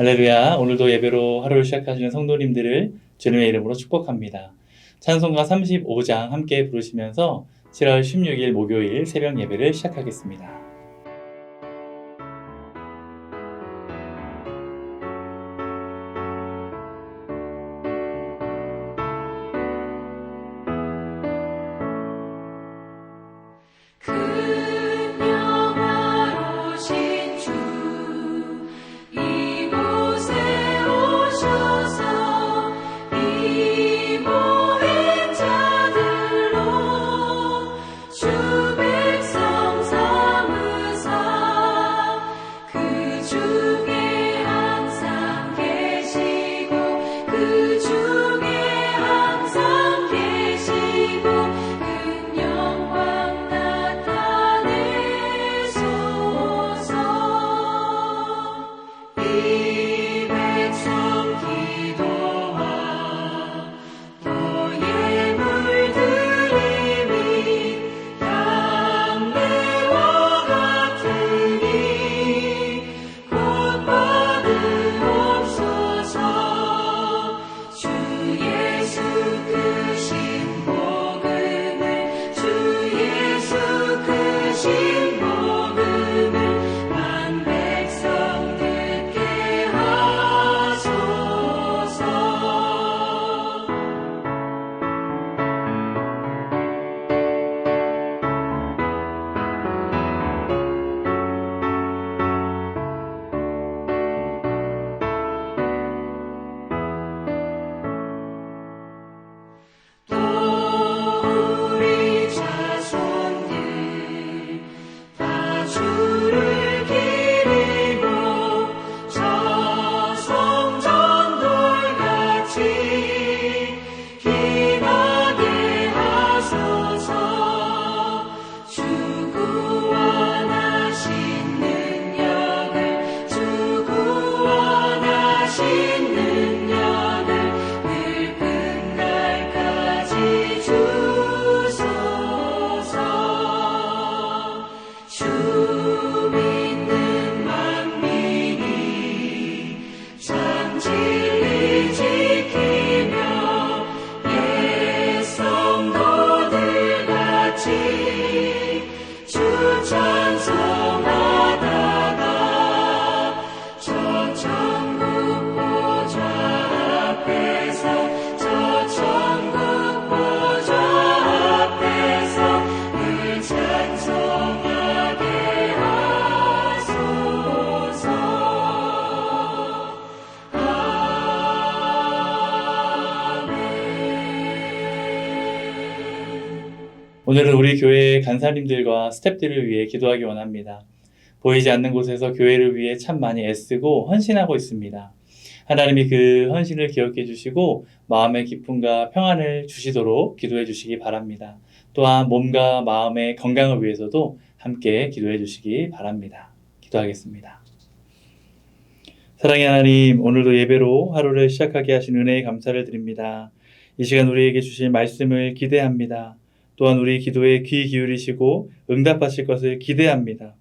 할렐루야. 오늘도 예배로 하루를 시작하시는 성도님들을 주님의 이름으로 축복합니다. 찬송가 35장 함께 부르시면서 7월 16일 목요일 새벽 예배를 시작하겠습니다. 오늘은 우리 교회의 간사님들과 스태프들을 위해 기도하기 원합니다. 보이지 않는 곳에서 교회를 위해 참 많이 애쓰고 헌신하고 있습니다. 하나님이 그 헌신을 기억해 주시고 마음의 기쁨과 평안을 주시도록 기도해 주시기 바랍니다. 또한 몸과 마음의 건강을 위해서도 함께 기도해 주시기 바랍니다. 기도하겠습니다. 사랑의 하나님, 오늘도 예배로 하루를 시작하게 하신 은혜에 감사를 드립니다. 이 시간 우리에게 주실 말씀을 기대합니다. 또한 우리 기도에 귀 기울이시고 응답하실 것을 기대합니다.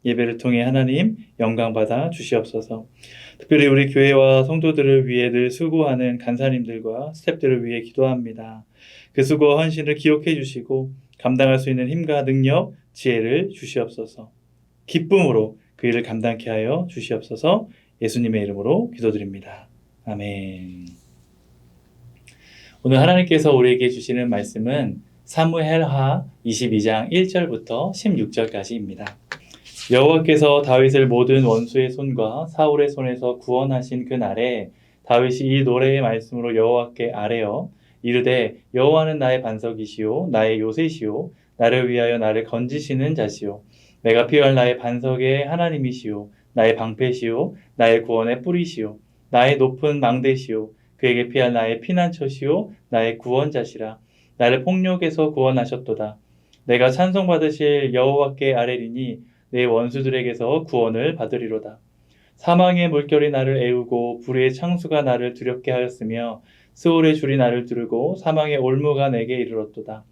예배를 통해 하나님 영광 받아 주시옵소서. 특별히 우리 교회와 성도들을 위해 늘 수고하는 간사님들과 스태프들을 위해 기도합니다. 그 수고와 헌신을 기억해 주시고 감당할 수 있는 힘과 능력, 지혜를 주시옵소서. 기쁨으로 그 일을 감당케 하여 주시옵소서. 예수님의 이름으로 기도드립니다. 아멘. 오늘 하나님께서 우리에게 주시는 말씀은 사무엘하 22장 1절부터 16절까지입니다. 여호와께서 다윗을 모든 원수의 손과 사울의 손에서 구원하신 그 날에 다윗이 이 노래의 말씀으로 여호와께 아뢰어 이르되 여호와는 나의 반석이시요 나의 요새시요 나를 위하여 나를 건지시는 자시요 내가 피할 나의 반석의 하나님이시요 나의 방패시요 나의 구원의 뿌리시요 나의 높은 망대시요 그에게 피할 나의 피난처시요 나의 구원자시라 나를 폭력에서 구원하셨도다. 내가 찬송받으실 여호와께 아뢰리니 내 원수들에게서 구원을 받으리로다. 사망의 물결이 나를 애우고 불의의 창수가 나를 두렵게 하였으며 스올의 줄이 나를 두르고 사망의 올무가 내게 이르렀도다.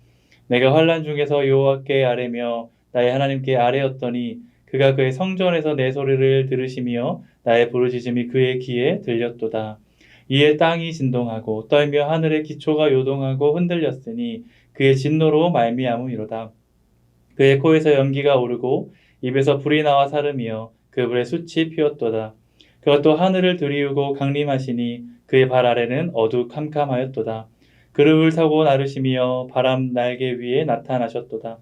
내가 환난 중에서 여호와께 아뢰며 나의 하나님께 아뢰었더니 그가 그의 성전에서 내 소리를 들으시며 나의 부르짖음이 그의 귀에 들렸도다. 이에 땅이 진동하고 떨며 하늘의 기초가 요동하고 흔들렸으니 그의 진노로 말미암음이로다. 그의 코에서 연기가 오르고 입에서 불이 나와 사르며 그 불에 숯이 피었도다. 그것도 하늘을 들이우고 강림하시니 그의 발 아래는 어두캄캄하였도다. 그룹을 타고 나르시며 바람 날개 위에 나타나셨도다.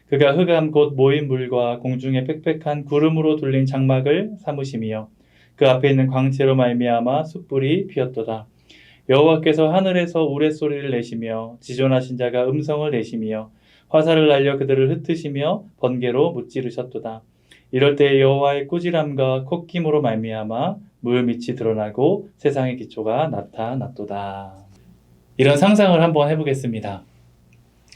그가 흑암 곧 모인 물과 공중에 빽빽한 구름으로 둘린 장막을 삼으시며 그 앞에 있는 광채로 말미암아 숯불이 피었도다. 여호와께서 하늘에서 우레소리를 내시며 지존하신 자가 음성을 내시며 화살을 날려 그들을 흩으시며 번개로 무찌르셨도다. 이럴 때 여호와의 꾸지람과 콧김으로 말미암아 물 밑이 드러나고 세상의 기초가 나타났도다. 이런 상상을 한번 해보겠습니다.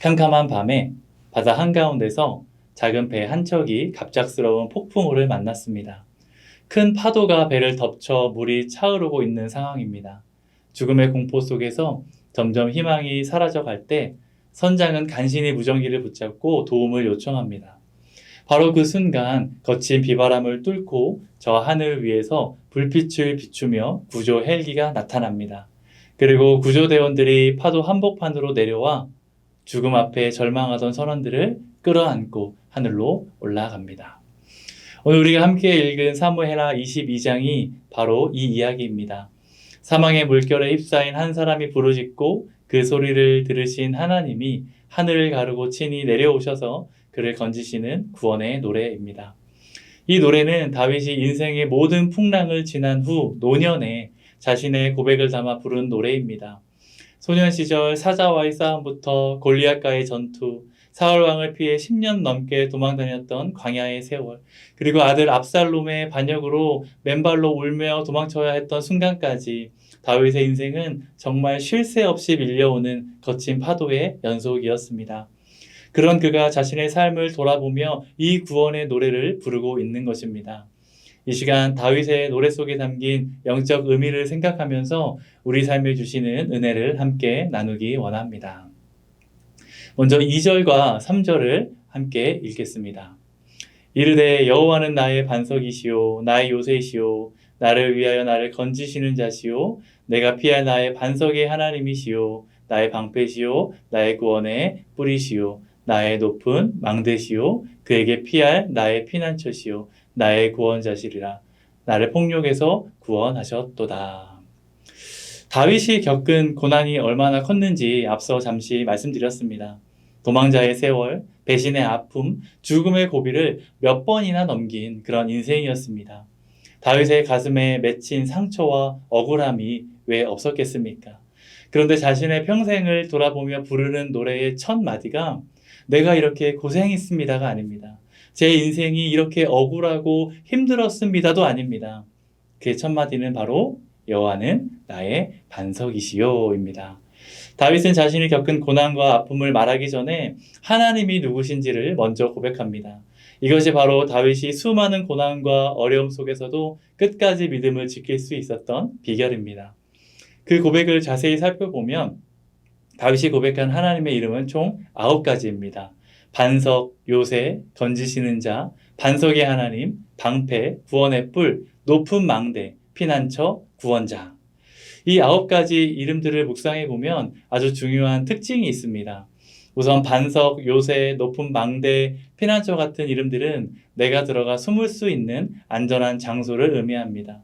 캄캄한 밤에 바다 한가운데서 작은 배 한 척이 갑작스러운 폭풍우를 만났습니다. 큰 파도가 배를 덮쳐 물이 차오르고 있는 상황입니다. 죽음의 공포 속에서 점점 희망이 사라져갈 때 선장은 간신히 무전기를 붙잡고 도움을 요청합니다. 바로 그 순간 거친 비바람을 뚫고 저 하늘 위에서 불빛을 비추며 구조 헬기가 나타납니다. 그리고 구조대원들이 파도 한복판으로 내려와 죽음 앞에 절망하던 선원들을 끌어안고 하늘로 올라갑니다. 오늘 우리가 함께 읽은 사무엘하 22장이 바로 이 이야기입니다. 사망의 물결에 휩싸인 한 사람이 부르짖고 그 소리를 들으신 하나님이 하늘을 가르고 친히 내려오셔서 그를 건지시는 구원의 노래입니다. 이 노래는 다윗이 인생의 모든 풍랑을 지난 후 노년에 자신의 고백을 담아 부른 노래입니다. 소년 시절 사자와의 싸움부터 골리앗과의 전투, 사울 왕을 피해 10년 넘게 도망다녔던 광야의 세월, 그리고 아들 압살롬의 반역으로 맨발로 울며 도망쳐야 했던 순간까지 다윗의 인생은 정말 쉴 새 없이 밀려오는 거친 파도의 연속이었습니다. 그런 그가 자신의 삶을 돌아보며 이 구원의 노래를 부르고 있는 것입니다. 이 시간 다윗의 노래 속에 담긴 영적 의미를 생각하면서 우리 삶에 주시는 은혜를 함께 나누기 원합니다. 먼저 2절과 3절을 함께 읽겠습니다. 이르되 여호와는 나의 반석이시오 나의 요새시오 나를 위하여 나를 건지시는 자시오 내가 피할 나의 반석의 하나님이시오 나의 방패시오 나의 구원의 뿌리시오 나의 높은 망대시오 그에게 피할 나의 피난처시오 나의 구원자시리라 나를 폭력에서 구원하셨도다. 다윗이 겪은 고난이 얼마나 컸는지 앞서 잠시 말씀드렸습니다. 도망자의 세월, 배신의 아픔, 죽음의 고비를 몇 번이나 넘긴 그런 인생이었습니다. 다윗의 가슴에 맺힌 상처와 억울함이 왜 없었겠습니까? 그런데 자신의 평생을 돌아보며 부르는 노래의 첫 마디가 내가 이렇게 고생했습니다가 아닙니다. 제 인생이 이렇게 억울하고 힘들었습니다도 아닙니다. 그의 첫 마디는 바로 여호와는 나의 반석이시오입니다. 다윗은 자신이 겪은 고난과 아픔을 말하기 전에 하나님이 누구신지를 먼저 고백합니다. 이것이 바로 다윗이 수많은 고난과 어려움 속에서도 끝까지 믿음을 지킬 수 있었던 비결입니다. 그 고백을 자세히 살펴보면 다윗이 고백한 하나님의 이름은 총 9가지입니다. 반석, 요새, 건지시는 자, 반석의 하나님, 방패, 구원의 뿔, 높은 망대, 피난처, 구원자. 이 9가지 이름들을 묵상해 보면 아주 중요한 특징이 있습니다. 우선 반석, 요새, 높은 망대, 피난처 같은 이름들은 내가 들어가 숨을 수 있는 안전한 장소를 의미합니다.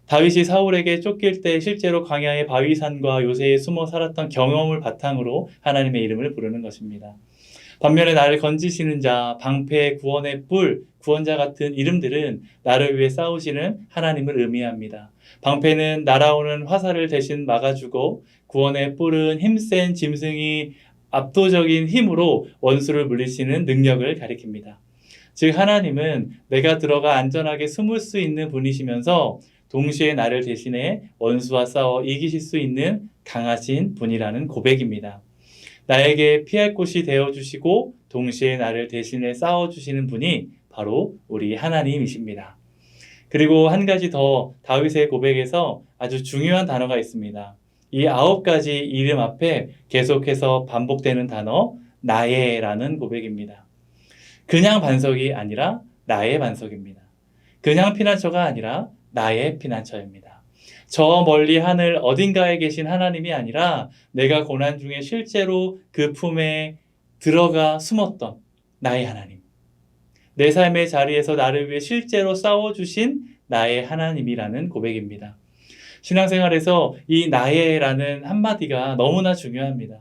다윗이 사울에게 쫓길 때 실제로 광야의 바위산과 요새에 숨어 살았던 경험을 바탕으로 하나님의 이름을 부르는 것입니다. 반면에 나를 건지시는 자, 방패, 구원의 뿔, 구원자 같은 이름들은 나를 위해 싸우시는 하나님을 의미합니다. 방패는 날아오는 화살을 대신 막아주고 구원의 뿔은 힘센 짐승이 압도적인 힘으로 원수를 물리치는 능력을 가리킵니다. 즉 하나님은 내가 들어가 안전하게 숨을 수 있는 분이시면서 동시에 나를 대신해 원수와 싸워 이기실 수 있는 강하신 분이라는 고백입니다. 나에게 피할 곳이 되어주시고 동시에 나를 대신해 싸워주시는 분이 바로 우리 하나님이십니다. 그리고 한 가지 더 다윗의 고백에서 아주 중요한 단어가 있습니다. 이 9가지 이름 앞에 계속해서 반복되는 단어 나의라는 고백입니다. 그냥 반석이 아니라 나의 반석입니다. 그냥 피난처가 아니라 나의 피난처입니다. 저 멀리 하늘 어딘가에 계신 하나님이 아니라 내가 고난 중에 실제로 그 품에 들어가 숨었던 나의 하나님. 내 삶의 자리에서 나를 위해 실제로 싸워주신 나의 하나님이라는 고백입니다. 신앙생활에서 이 나의라는 한마디가 너무나 중요합니다.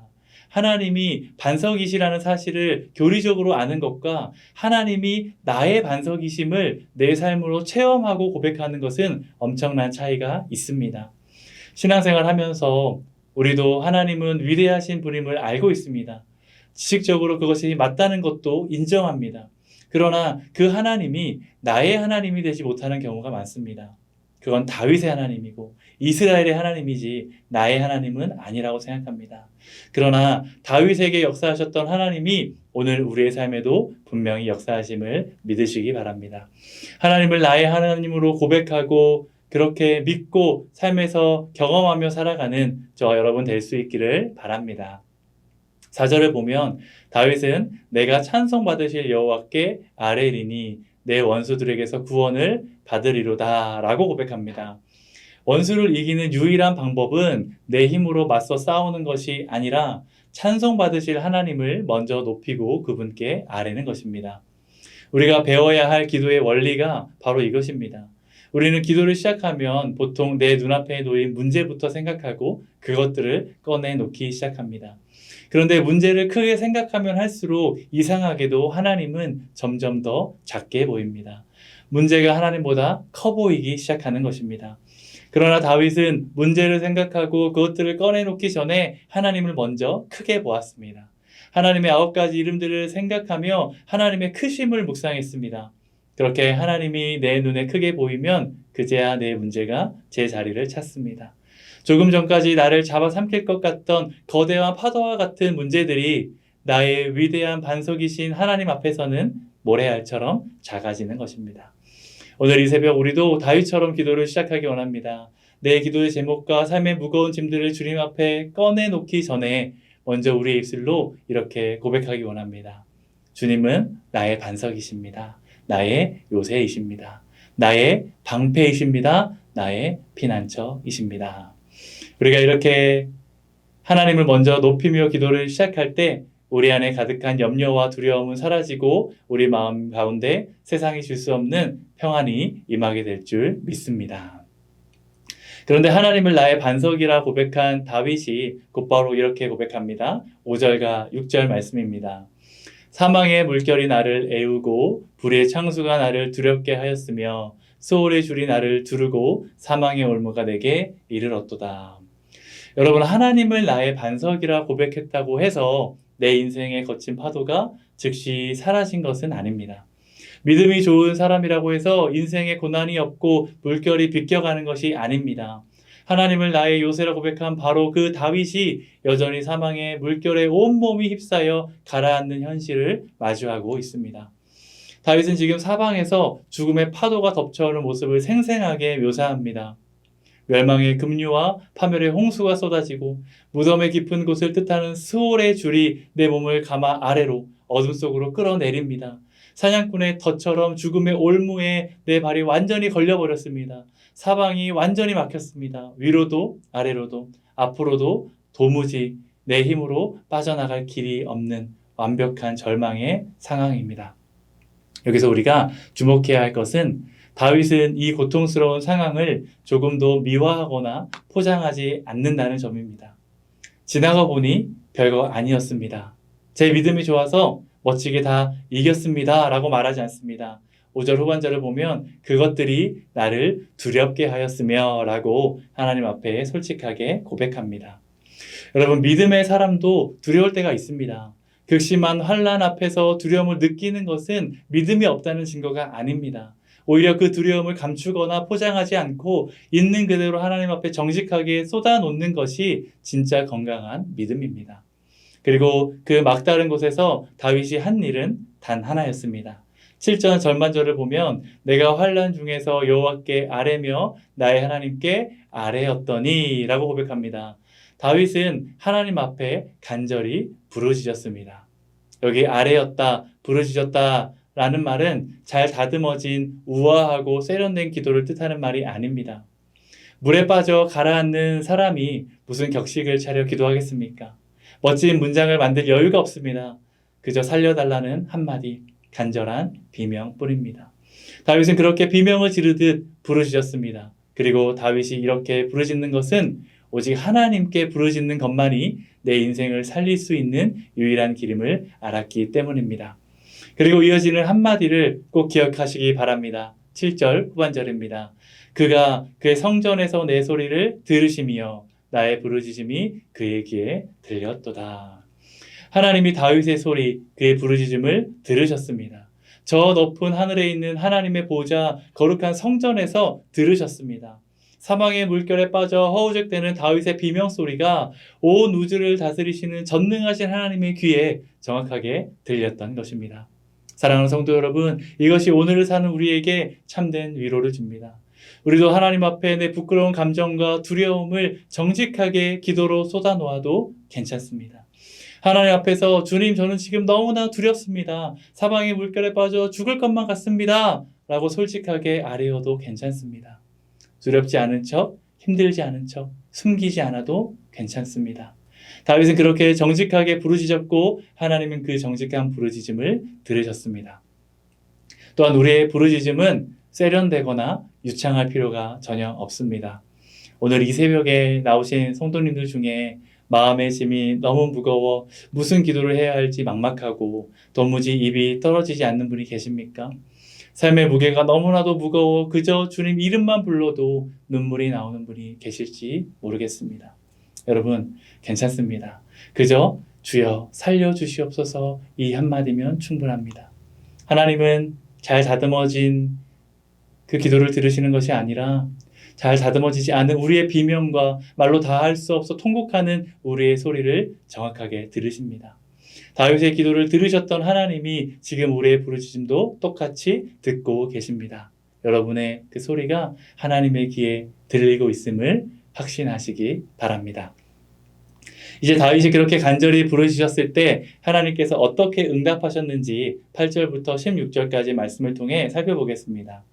하나님이 반석이시라는 사실을 교리적으로 아는 것과 하나님이 나의 반석이심을 내 삶으로 체험하고 고백하는 것은 엄청난 차이가 있습니다. 신앙생활 하면서 우리도 하나님은 위대하신 분임을 알고 있습니다. 지식적으로 그것이 맞다는 것도 인정합니다. 그러나 그 하나님이 나의 하나님이 되지 못하는 경우가 많습니다. 그건 다윗의 하나님이고 이스라엘의 하나님이지 나의 하나님은 아니라고 생각합니다. 그러나 다윗에게 역사하셨던 하나님이 오늘 우리의 삶에도 분명히 역사하심을 믿으시기 바랍니다. 하나님을 나의 하나님으로 고백하고 그렇게 믿고 삶에서 경험하며 살아가는 저와 여러분 될 수 있기를 바랍니다. 4절을 보면 다윗은 내가 찬송받으실 여호와께 아뢰리니 내 원수들에게서 구원을 받으리로다 라고 고백합니다. 원수를 이기는 유일한 방법은 내 힘으로 맞서 싸우는 것이 아니라 찬송받으실 하나님을 먼저 높이고 그분께 아뢰는 것입니다. 우리가 배워야 할 기도의 원리가 바로 이것입니다. 우리는 기도를 시작하면 보통 내 눈앞에 놓인 문제부터 생각하고 그것들을 꺼내놓기 시작합니다. 그런데 문제를 크게 생각하면 할수록 이상하게도 하나님은 점점 더 작게 보입니다. 문제가 하나님보다 커 보이기 시작하는 것입니다. 그러나 다윗은 문제를 생각하고 그것들을 꺼내놓기 전에 하나님을 먼저 크게 보았습니다. 하나님의 9가지 이름들을 생각하며 하나님의 크심을 묵상했습니다. 그렇게 하나님이 내 눈에 크게 보이면 그제야 내 문제가 제 자리를 찾습니다. 조금 전까지 나를 잡아삼킬 것 같던 거대한 파도와 같은 문제들이 나의 위대한 반석이신 하나님 앞에서는 모래알처럼 작아지는 것입니다. 오늘 이 새벽 우리도 다윗처럼 기도를 시작하기 원합니다. 내 기도의 제목과 삶의 무거운 짐들을 주님 앞에 꺼내놓기 전에 먼저 우리의 입술로 이렇게 고백하기 원합니다. 주님은 나의 반석이십니다. 나의 요새이십니다. 나의 방패이십니다. 나의 피난처이십니다. 우리가 이렇게 하나님을 먼저 높이며 기도를 시작할 때 우리 안에 가득한 염려와 두려움은 사라지고 우리 마음 가운데 세상이 줄 수 없는 평안이 임하게 될 줄 믿습니다. 그런데 하나님을 나의 반석이라 고백한 다윗이 곧바로 이렇게 고백합니다. 5절과 6절 말씀입니다. 사망의 물결이 나를 애우고 불의 창수가 나를 두렵게 하였으며 소울의 줄이 나를 두르고 사망의 올무가 내게 이르렀도다. 여러분, 하나님을 나의 반석이라 고백했다고 해서 내 인생의 거친 파도가 즉시 사라진 것은 아닙니다. 믿음이 좋은 사람이라고 해서 인생에 고난이 없고 물결이 비껴가는 것이 아닙니다. 하나님을 나의 요새라 고백한 바로 그 다윗이 여전히 사망의 물결에 온몸이 휩싸여 가라앉는 현실을 마주하고 있습니다. 다윗은 지금 사방에서 죽음의 파도가 덮쳐오는 모습을 생생하게 묘사합니다. 멸망의 급류와 파멸의 홍수가 쏟아지고 무덤의 깊은 곳을 뜻하는 스올의 줄이 내 몸을 가마 아래로 어둠 속으로 끌어내립니다. 사냥꾼의 덫처럼 죽음의 올무에 내 발이 완전히 걸려버렸습니다. 사방이 완전히 막혔습니다. 위로도 아래로도 앞으로도 도무지 내 힘으로 빠져나갈 길이 없는 완벽한 절망의 상황입니다. 여기서 우리가 주목해야 할 것은 다윗은 이 고통스러운 상황을 조금도 미화하거나 포장하지 않는다는 점입니다. 지나가 보니 별거 아니었습니다. 제 믿음이 좋아서 멋지게 다 이겼습니다 라고 말하지 않습니다. 5절 후반절을 보면 그것들이 나를 두렵게 하였으며 라고 하나님 앞에 솔직하게 고백합니다. 여러분, 믿음의 사람도 두려울 때가 있습니다. 극심한 환난 앞에서 두려움을 느끼는 것은 믿음이 없다는 증거가 아닙니다. 오히려 그 두려움을 감추거나 포장하지 않고 있는 그대로 하나님 앞에 정직하게 쏟아놓는 것이 진짜 건강한 믿음입니다. 그리고 그 막다른 곳에서 다윗이 한 일은 단 하나였습니다. 7절 전반절을 보면 내가 환난 중에서 여호와께 아뢰며 나의 하나님께 아뢰었더니 라고 고백합니다. 다윗은 하나님 앞에 간절히 부르짖었습니다. 여기 아뢰었다, 부르짖었다 라는 말은 잘 다듬어진 우아하고 세련된 기도를 뜻하는 말이 아닙니다. 물에 빠져 가라앉는 사람이 무슨 격식을 차려 기도하겠습니까? 멋진 문장을 만들 여유가 없습니다. 그저 살려달라는 한마디 간절한 비명뿐입니다. 다윗은 그렇게 비명을 지르듯 부르짖었습니다. 그리고 다윗이 이렇게 부르짖는 것은 오직 하나님께 부르짖는 것만이 내 인생을 살릴 수 있는 유일한 길임을 알았기 때문입니다. 그리고 이어지는 한마디를 꼭 기억하시기 바랍니다. 7절 후반절입니다. 그가 그의 성전에서 내 소리를 들으시며 나의 부르짖음이 그의 귀에 들렸도다. 하나님이 다윗의 소리, 그의 부르짖음을 들으셨습니다. 저 높은 하늘에 있는 하나님의 보좌, 거룩한 성전에서 들으셨습니다. 사망의 물결에 빠져 허우적대는 다윗의 비명소리가 온 우주를 다스리시는 전능하신 하나님의 귀에 정확하게 들렸던 것입니다. 사랑하는 성도 여러분, 이것이 오늘을 사는 우리에게 참된 위로를 줍니다. 우리도 하나님 앞에 내 부끄러운 감정과 두려움을 정직하게 기도로 쏟아놓아도 괜찮습니다. 하나님 앞에서 주님, 저는 지금 너무나 두렵습니다. 사망의 물결에 빠져 죽을 것만 같습니다. 라고 솔직하게 아뢰어도 괜찮습니다. 두렵지 않은 척, 힘들지 않은 척, 숨기지 않아도 괜찮습니다. 다윗은 그렇게 정직하게 부르짖었고 하나님은 그 정직한 부르짖음을 들으셨습니다. 또한 우리의 부르짖음은 세련되거나 유창할 필요가 전혀 없습니다. 오늘 이 새벽에 나오신 성도님들 중에 마음의 짐이 너무 무거워 무슨 기도를 해야 할지 막막하고 도무지 입이 떨어지지 않는 분이 계십니까? 삶의 무게가 너무나도 무거워 그저 주님 이름만 불러도 눈물이 나오는 분이 계실지 모르겠습니다. 여러분, 괜찮습니다. 그저 주여 살려주시옵소서 이 한마디면 충분합니다. 하나님은 잘 다듬어진 그 기도를 들으시는 것이 아니라 잘 다듬어지지 않은 우리의 비명과 말로 다 할 수 없어 통곡하는 우리의 소리를 정확하게 들으십니다. 다윗의 기도를 들으셨던 하나님이 지금 우리의 부르짖음도 똑같이 듣고 계십니다. 여러분의 그 소리가 하나님의 귀에 들리고 있음을 확신하시기 바랍니다. 이제 다윗이 그렇게 간절히 부르짖었을 때 하나님께서 어떻게 응답하셨는지 8절부터 16절까지 말씀을 통해 살펴보겠습니다.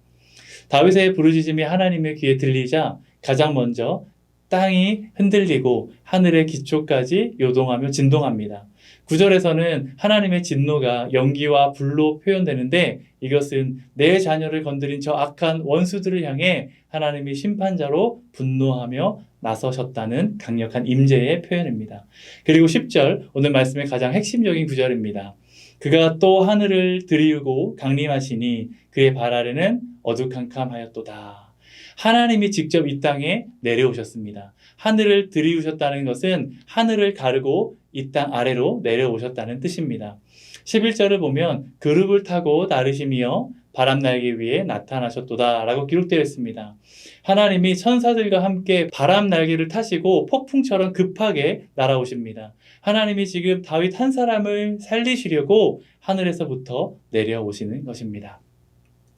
다윗의 부르짖음이 하나님의 귀에 들리자 가장 먼저 땅이 흔들리고 하늘의 기초까지 요동하며 진동합니다. 9절에서는 하나님의 진노가 연기와 불로 표현되는데 이것은 내 자녀를 건드린 저 악한 원수들을 향해 하나님이 심판자로 분노하며 나서셨다는 강력한 임재의 표현입니다. 그리고 10절, 오늘 말씀의 가장 핵심적인 구절입니다. 그가 또 하늘을 들이우고 강림하시니 그의 발 아래는 어두캄캄하였도다. 하나님이 직접 이 땅에 내려오셨습니다. 하늘을 들이우셨다는 것은 하늘을 가르고 이 땅 아래로 내려오셨다는 뜻입니다. 11절을 보면 그룹을 타고 나르시며 바람 날개 위에 나타나셨도다 라고 기록되어 있습니다. 하나님이 천사들과 함께 바람 날개를 타시고 폭풍처럼 급하게 날아오십니다. 하나님이 지금 다윗 한 사람을 살리시려고 하늘에서부터 내려오시는 것입니다.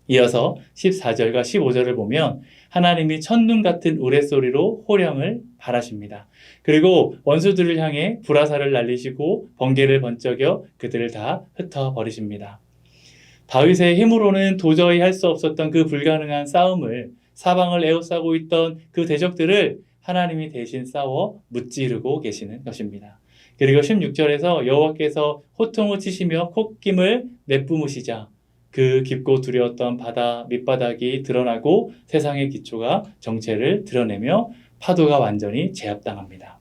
이어서 14절과 15절을 보면 하나님이 첫눈 같은 우레소리로 호령을 발하십니다. 그리고 원수들을 향해 불화살을 날리시고 번개를 번쩍여 그들을 다 흩어버리십니다. 다윗의 힘으로는 도저히 할 수 없었던 그 불가능한 싸움을 사방을 에워싸고 있던 그 대적들을 하나님이 대신 싸워 무찌르고 계시는 것입니다. 그리고 16절에서 여호와께서 호통을 치시며 콧김을 내뿜으시자 그 깊고 두려웠던 바다 밑바닥이 드러나고 세상의 기초가 정체를 드러내며 파도가 완전히 제압당합니다.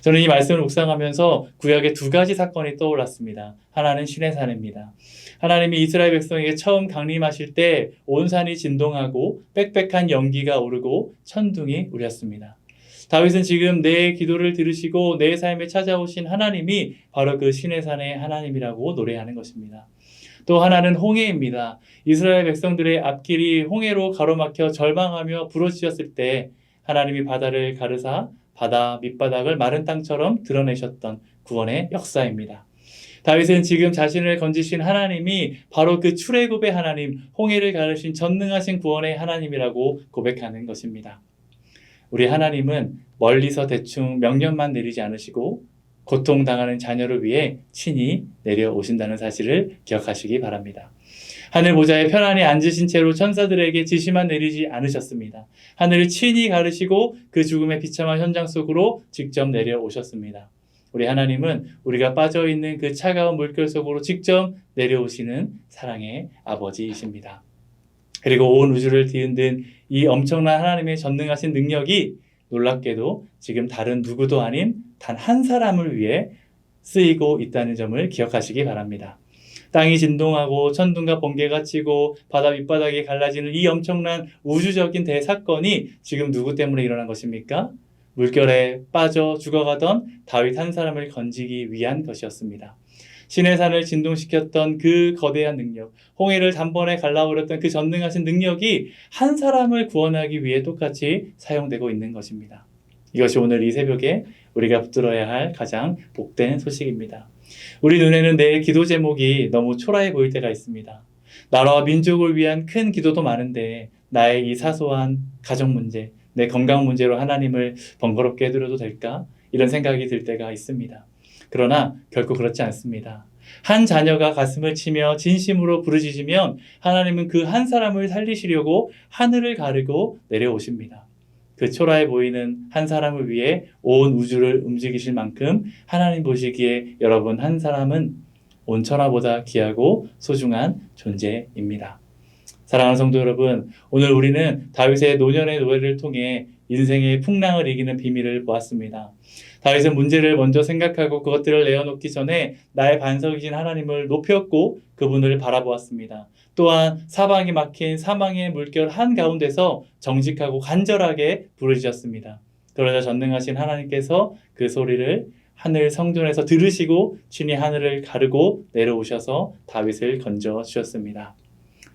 저는 이 말씀을 묵상하면서 구약의 두 가지 사건이 떠올랐습니다. 하나는 시내산입니다. 하나님이 이스라엘 백성에게 처음 강림하실 때 온 산이 진동하고 빽빽한 연기가 오르고 천둥이 울렸습니다. 다윗은 지금 내 기도를 들으시고 내 삶에 찾아오신 하나님이 바로 그 시내산의 하나님이라고 노래하는 것입니다. 또 하나는 홍해입니다. 이스라엘 백성들의 앞길이 홍해로 가로막혀 절망하며 부러지셨을 때 하나님이 바다를 가르사 바다 밑바닥을 마른 땅처럼 드러내셨던 구원의 역사입니다. 다윗은 지금 자신을 건지신 하나님이 바로 그 출애굽의 하나님, 홍해를 가르신 전능하신 구원의 하나님이라고 고백하는 것입니다. 우리 하나님은 멀리서 대충 명령만 내리지 않으시고 고통당하는 자녀를 위해 친히 내려오신다는 사실을 기억하시기 바랍니다. 하늘 보좌에 편안히 앉으신 채로 천사들에게 지시만 내리지 않으셨습니다. 하늘을 친히 가르시고 그 죽음의 비참한 현장 속으로 직접 내려오셨습니다. 우리 하나님은 우리가 빠져있는 그 차가운 물결 속으로 직접 내려오시는 사랑의 아버지이십니다. 그리고 온 우주를 뒤흔든 이 엄청난 하나님의 전능하신 능력이 놀랍게도 지금 다른 누구도 아닌 단 한 사람을 위해 쓰이고 있다는 점을 기억하시기 바랍니다. 땅이 진동하고 천둥과 번개가 치고 바다 밑바닥이 갈라지는 이 엄청난 우주적인 대사건이 지금 누구 때문에 일어난 것입니까? 물결에 빠져 죽어가던 다윗 한 사람을 건지기 위한 것이었습니다. 시내산을 진동시켰던 그 거대한 능력, 홍해를 단번에 갈라버렸던 그 전능하신 능력이 한 사람을 구원하기 위해 똑같이 사용되고 있는 것입니다. 이것이 오늘 이 새벽에 우리가 붙들어야 할 가장 복된 소식입니다. 우리 눈에는 내 기도 제목이 너무 초라해 보일 때가 있습니다. 나라와 민족을 위한 큰 기도도 많은데 나의 이 사소한 가정 문제, 내 건강 문제로 하나님을 번거롭게 해드려도 될까? 이런 생각이 들 때가 있습니다. 그러나 결코 그렇지 않습니다. 한 자녀가 가슴을 치며 진심으로 부르짖으면 하나님은 그 한 사람을 살리시려고 하늘을 가르고 내려오십니다. 그 초라해 보이는 한 사람을 위해 온 우주를 움직이실 만큼 하나님 보시기에 여러분 한 사람은 온 천하보다 귀하고 소중한 존재입니다. 사랑하는 성도 여러분, 오늘 우리는 다윗의 노년의 노래를 통해 인생의 풍랑을 이기는 비밀을 보았습니다. 다윗은 문제를 먼저 생각하고 그것들을 내어놓기 전에 나의 반석이신 하나님을 높였고 그분을 바라보았습니다. 또한 사방이 막힌 사망의 물결 한가운데서 정직하고 간절하게 부르짖었습니다. 그러자 전능하신 하나님께서 그 소리를 하늘 성전에서 들으시고 친히 하늘을 가르고 내려오셔서 다윗을 건져 주셨습니다.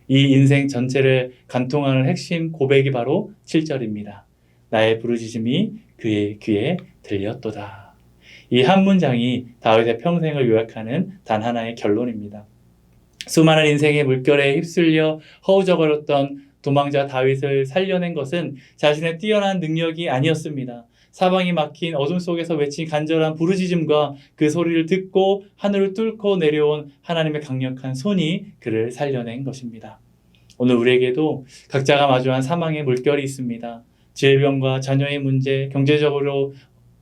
이 인생 전체를 관통하는 핵심 고백이 바로 7절입니다. 나의 부르짖음이 그의 귀에 들렸도다. 이 한 문장이 다윗의 평생을 요약하는 단 하나의 결론입니다. 수많은 인생의 물결에 휩쓸려 허우적거렸던 도망자 다윗을 살려낸 것은 자신의 뛰어난 능력이 아니었습니다. 사방이 막힌 어둠 속에서 외친 간절한 부르짖음과 그 소리를 듣고 하늘을 뚫고 내려온 하나님의 강력한 손이 그를 살려낸 것입니다. 오늘 우리에게도 각자가 마주한 사망의 물결이 있습니다. 질병과 자녀의 문제, 경제적으로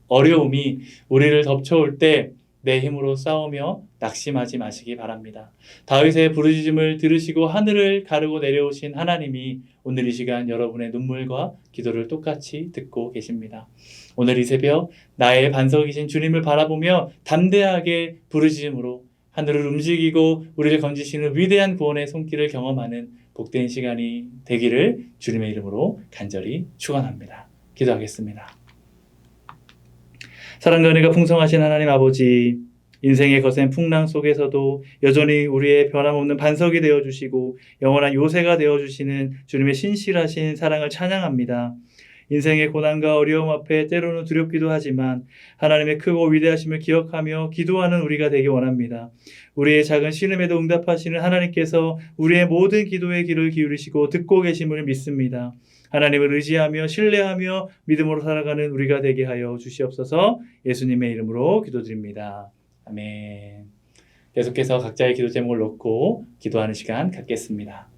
어려움이 우리를 덮쳐올 때 내 힘으로 싸우며 낙심하지 마시기 바랍니다. 다윗의 부르짖음을 들으시고 하늘을 가르고 내려오신 하나님이 오늘 이 시간 여러분의 눈물과 기도를 똑같이 듣고 계십니다. 오늘 이 새벽 나의 반석이신 주님을 바라보며 담대하게 부르짖음으로 하늘을 움직이고 우리를 건지시는 위대한 구원의 손길을 경험하는 복된 시간이 되기를 주님의 이름으로 간절히 축원합니다. 기도하겠습니다. 사랑과 은혜가 풍성하신 하나님 아버지, 인생의 거센 풍랑 속에서도 여전히 우리의 변함없는 반석이 되어주시고 영원한 요새가 되어주시는 주님의 신실하신 사랑을 찬양합니다. 인생의 고난과 어려움 앞에 때로는 두렵기도 하지만 하나님의 크고 위대하심을 기억하며 기도하는 우리가 되기 원합니다. 우리의 작은 신음에도 응답하시는 하나님께서 우리의 모든 기도에 귀를 기울이시고 듣고 계심을 믿습니다. 하나님을 의지하며 신뢰하며 믿음으로 살아가는 우리가 되게 하여 주시옵소서. 예수님의 이름으로 기도드립니다. 아멘. 계속해서 각자의 기도 제목을 놓고 기도하는 시간 갖겠습니다.